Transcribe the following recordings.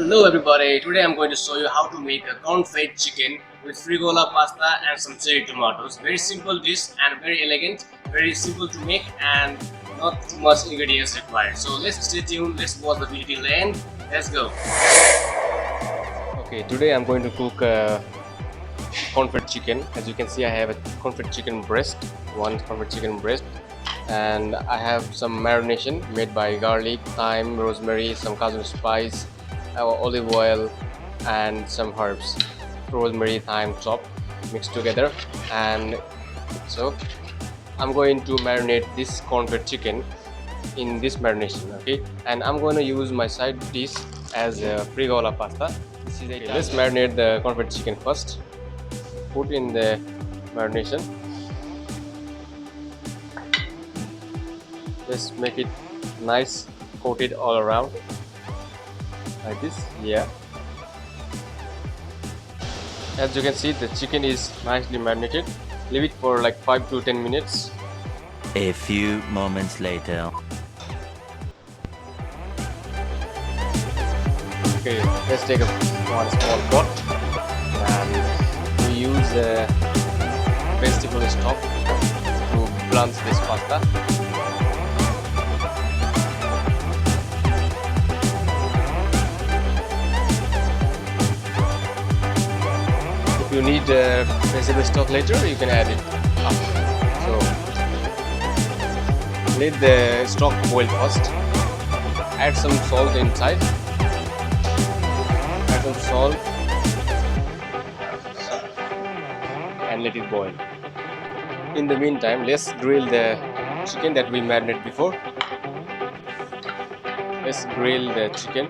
Hello everybody, today I'm going to show you how to make a corn-fed chicken with fregula pasta and some cherry tomatoes. Very simple dish and very elegant, very simple to make and not too much ingredients required. So let's stay tuned, let's watch the video till the end. Let's go. Okay, today I'm going to cook corn-fed chicken. As you can see, I have a corn-fed chicken breast, one corn-fed chicken breast, and I have some marination made by garlic, thyme, rosemary, some cajun spice, olive oil and some herbs, rosemary, thyme chopped, mixed together. And so I'm going to marinate this corn-fed chicken in this marination, okay? And I'm going to use my side dish as a fregula pasta. Okay, let's marinate the corn-fed chicken first. Put in the marination. Let's make it nice, coated all around like this. Yeah, as you can see, the chicken is nicely marinated. Leave it for like 5 to 10 minutes. A few moments later. Okay, let's take one small pot and we use vegetable stock to blanch this pasta. If you need vegetable stock later, you can add it after. So let the stock boil first. Add some salt inside. Add some salt and let it boil. In the meantime, let's grill the chicken that we marinated before. Let's grill the chicken.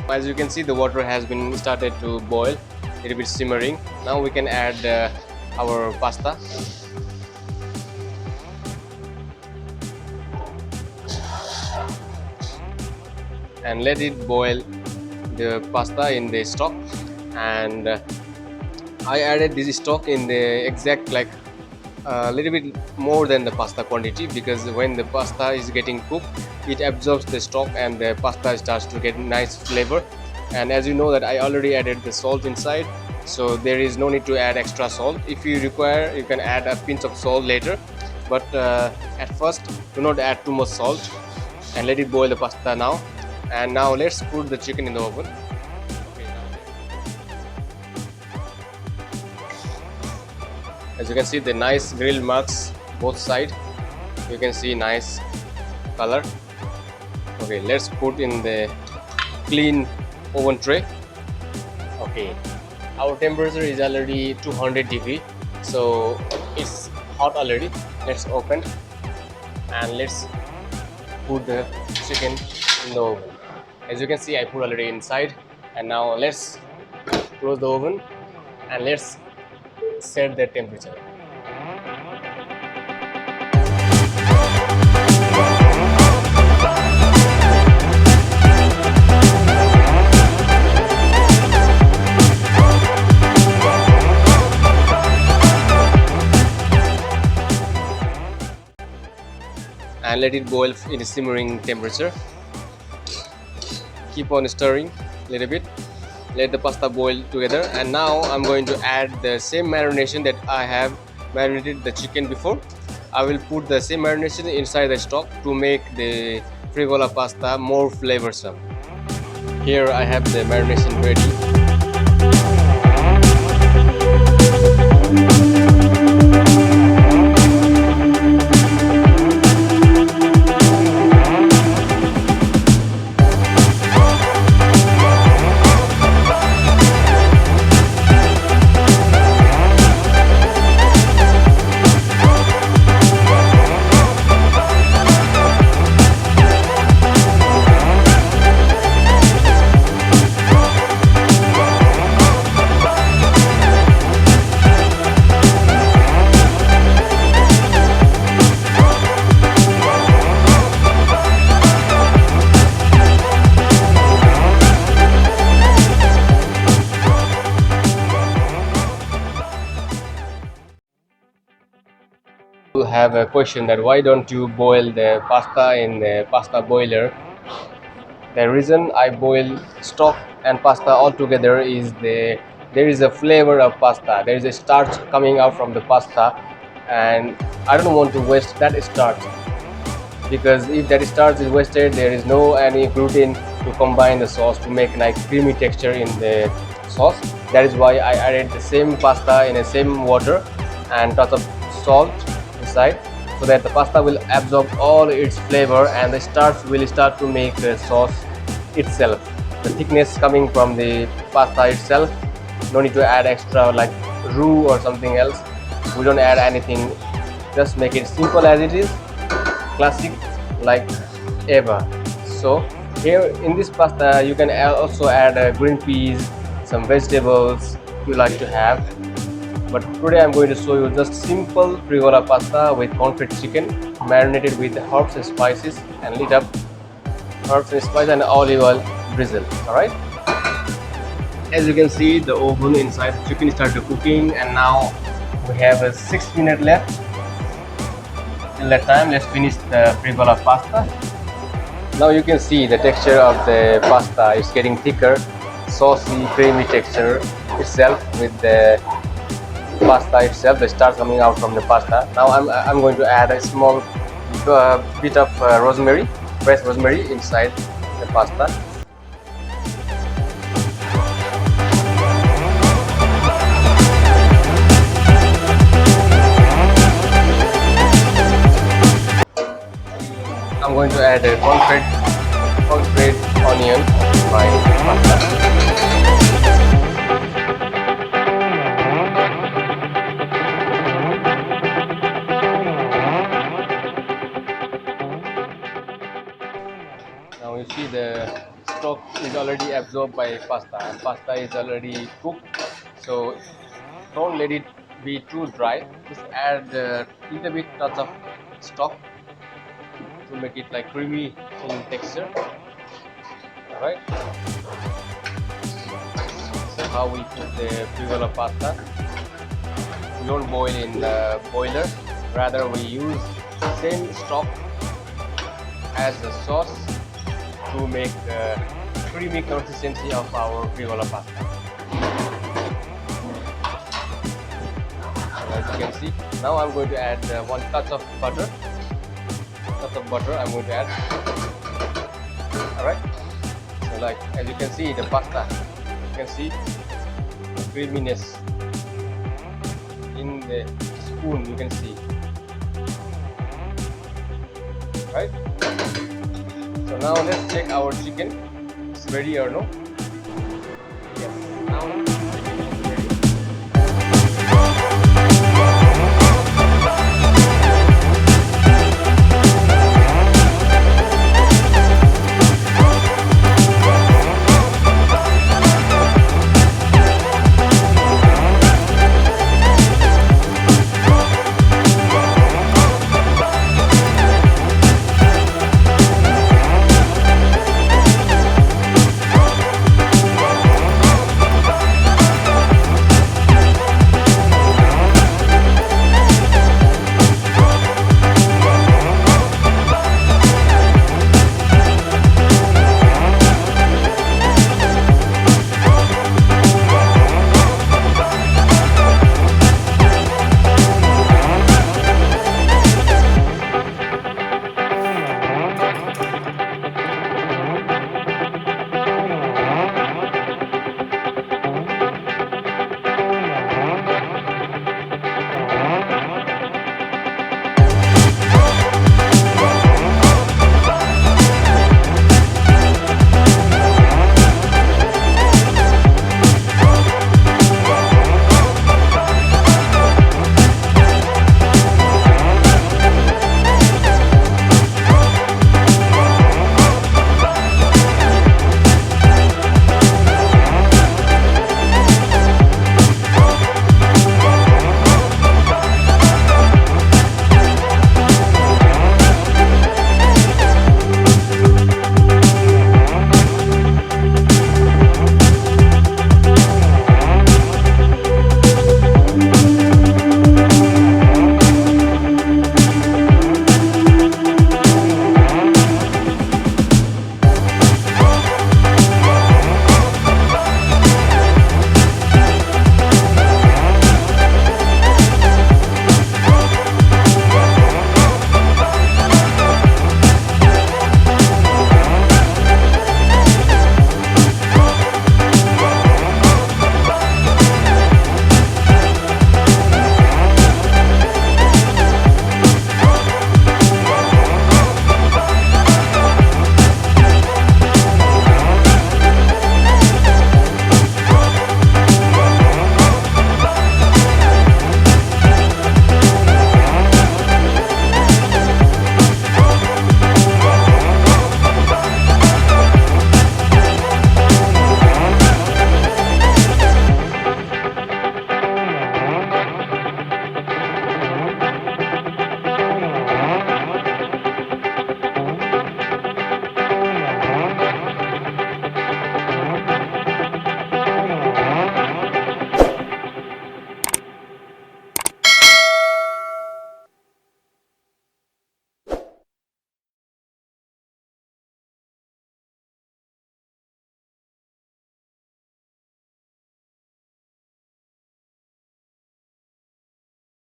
As you can see, the water has been started to boil, a little bit simmering. Now we can add our pasta. And let it boil the pasta in the stock. And I added this stock in the exact like a little bit more than the pasta quantity, because when the pasta is getting cooked, it absorbs the stock and the pasta starts to get nice flavor. And as you know that I already added the salt inside, so there is no need to add extra salt. If you require, you can add a pinch of salt later, but at first do not add too much salt. And let it boil the pasta now. And now let's put the chicken in the oven. As you can see, the nice grill marks both sides. You can see nice color. Okay, let's put in the clean oven tray. Okay, our temperature is already 200 degree, so it's hot already. Let's open and let's put the chicken in the oven. As you can see, I put already inside. And now let's close the oven and let's set the temperature. And let it boil in a simmering temperature. Keep on stirring a little bit. Let the pasta boil together. And now I'm going to add the same marination that I have marinated the chicken before. I will put the same marination inside the stock to make the fregula pasta more flavorsome. Here I have the marination ready. have a question that why don't you boil the pasta in the pasta boiler. The reason I boil stock and pasta all together is there is a flavor of pasta. There is a starch coming out from the pasta, and I don't want to waste that starch, because if that starch is wasted, there is no any gluten to combine the sauce to make like creamy texture in the sauce. That is why I added the same pasta in the same water and touch of salt inside, so that the pasta will absorb all its flavor and the starch will start to make the sauce itself. The thickness coming from the pasta itself. No need to add extra like roux or something else. We don't add anything. Just make it simple as it is, classic like ever. So here in this pasta you can also add green peas, some vegetables you like to have, but today I'm going to show you just simple fregula pasta with cornfed chicken marinated with herbs and spices and lit up herbs and spices and olive oil drizzle. All right, as you can see, the oven inside the chicken started cooking, and now we have a 6 minutes left. Till that time, let's finish the fregula pasta. Now you can see the texture of the pasta is getting thicker, saucy, creamy texture itself with the pasta itself. The starch coming out from the pasta. Now I'm going to add a small bit of rosemary, fresh rosemary inside the pasta. I'm going to add a cornfed onion to my pasta. Now you see the stock is already absorbed by pasta, and pasta is already cooked. So don't let it be too dry. Just add a little bit touch of stock to make it like creamy in texture. Alright, so how we cook the fregula pasta. We don't boil in the boiler, rather we use same stock as the sauce to make the creamy consistency of our fregula pasta. So as you can see, now I'm going to add one touch of butter. I'm going to add. Alright, so like as you can see the pasta, you can see the creaminess in the spoon, you can see. Right, so now let's check our chicken, it's ready or no.